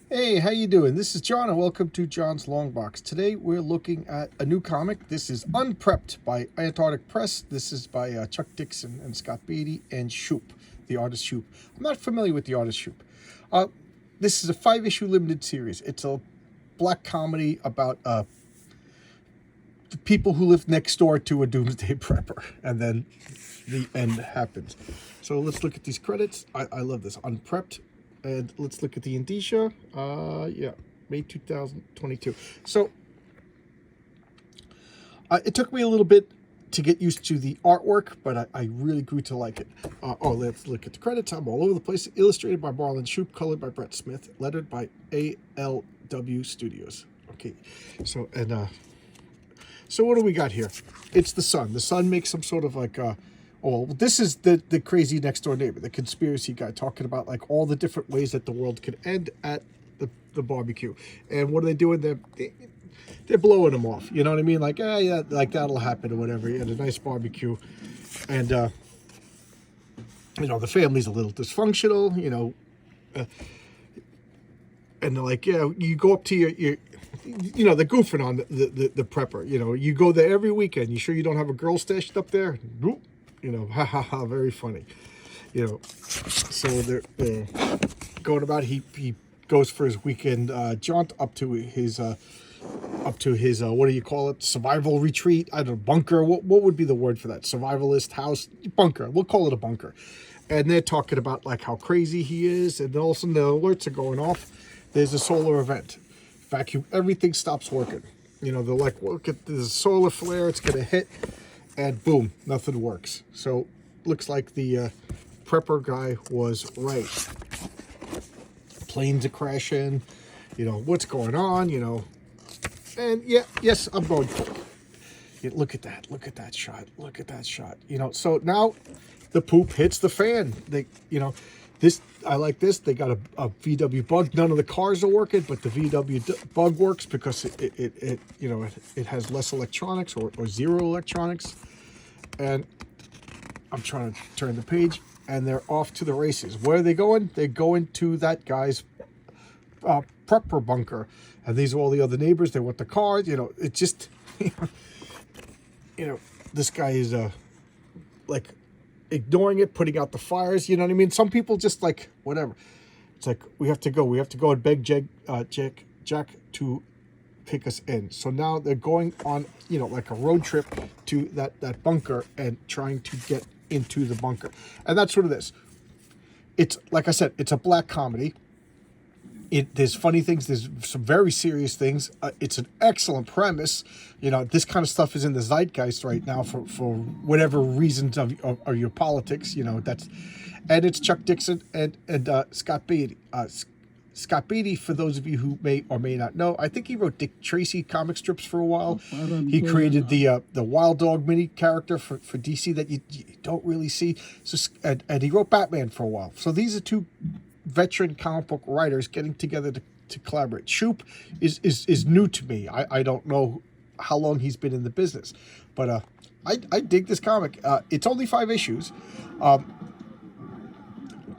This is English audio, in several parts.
Hey, how you doing? This is John, and welcome to John's Long Box. Today we're looking at a new comic. This is Unprepped by Antarctic Press. This is by Chuck Dixon and Scott Beatty and Shoop, the artist Shoop. I'm not familiar with the artist Shoop. This is a 5-issue limited series. It's a black comedy about the people who live next door to a doomsday prepper, and then the end happens. So let's look at these credits. I love this. Unprepped. And let's look at the indicia. Yeah, May 2022. So it took me a little bit to get used to the artwork, but I really grew to like it. Let's look at the credits. I'm all over the place. Illustrated by Marlon Shoop, colored by Brett Smith, lettered by ALW Studios. Okay, so what do we got here? It's the sun. The sun makes some sort of like this is the crazy next door neighbor, the conspiracy guy, talking about like all the different ways that the world could end at the barbecue. And what are they doing? They're blowing them off. You know what I mean? Like, yeah, like that'll happen or whatever. You had a nice barbecue, and the family's a little dysfunctional. And they're like, yeah, you go up to your they're goofing on the prepper. You go there every weekend. You sure you don't have a girl stashed up there? Nope. Ha ha ha, very funny. So they're going about. He goes for his weekend jaunt up to his what do you call it? Survival retreat? I don't know, bunker. What would be the word for that? Survivalist house? Bunker. We'll call it a bunker. And they're talking about like how crazy he is, and all of a sudden the alerts are going off. There's a solar event. Vacuum. Everything stops working. They're like, look at this solar flare. It's gonna hit. And boom, nothing works. So looks like the prepper guy was right. Planes are crashing. What's going on? And yes, I'm going quick. Look at that. Look at that shot. Look at that shot. So now the poop hits the fan. I like this. They got a VW Bug. None of the cars are working, but the VW Bug works because it has less electronics or zero electronics. And I'm trying to turn the page, and they're off to the races. Where are they going? They're going to that guy's prepper bunker, and these are all the other neighbors. They want the cars. It just, this guy is like ignoring it, putting out the fires. You know what I mean? Some people just like whatever. It's like we have to go and beg Jack to pick us in. So now they're going on, like a road trip to that bunker and trying to get into the bunker. And that's what it is. It's like I said, it's a black comedy. There's funny things. There's some very serious things. It's an excellent premise. This kind of stuff is in the zeitgeist right now for whatever reasons of your politics. And it's Chuck Dixon and Scott Beatty. Scott Beatty, for those of you who may or may not know, I think he wrote Dick Tracy comic strips for a while. He created the Wild Dog mini character for DC that you don't really see. So and he wrote Batman for a while. So these are two veteran comic book writers getting together to collaborate. Shoop is new to me. I don't know how long he's been in the business, but I dig this comic. It's only 5 issues.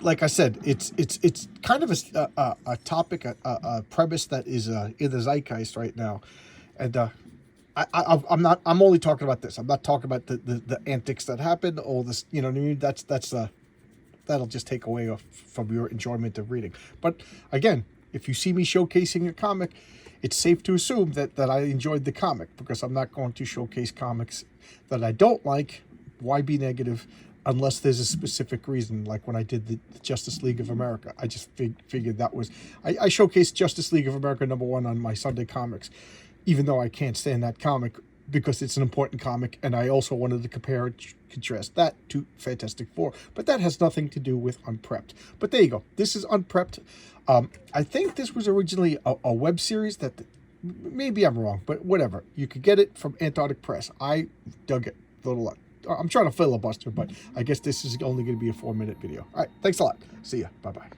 Like I said, it's kind of a topic, a premise that is in the zeitgeist right now, and I'm only talking about this. I'm not talking about the antics that happen. All this, you know what I mean? That'll just take away from your enjoyment of reading. But again, if you see me showcasing a comic, it's safe to assume that I enjoyed the comic, because I'm not going to showcase comics that I don't like. Why be negative? Unless there's a specific reason, like when I did the Justice League of America. I just figured that was... I showcased Justice League of America #1 on my Sunday Comics, even though I can't stand that comic because it's an important comic, and I also wanted to compare and contrast that to Fantastic Four. But that has nothing to do with Unprepped. But there you go. This is Unprepped. I think this was originally a web series that... Maybe I'm wrong, but whatever. You could get it from Antarctic Press. I dug it. I'm trying to filibuster, but I guess this is only going to be a 4-minute video. All right, thanks a lot. See ya. Bye-bye.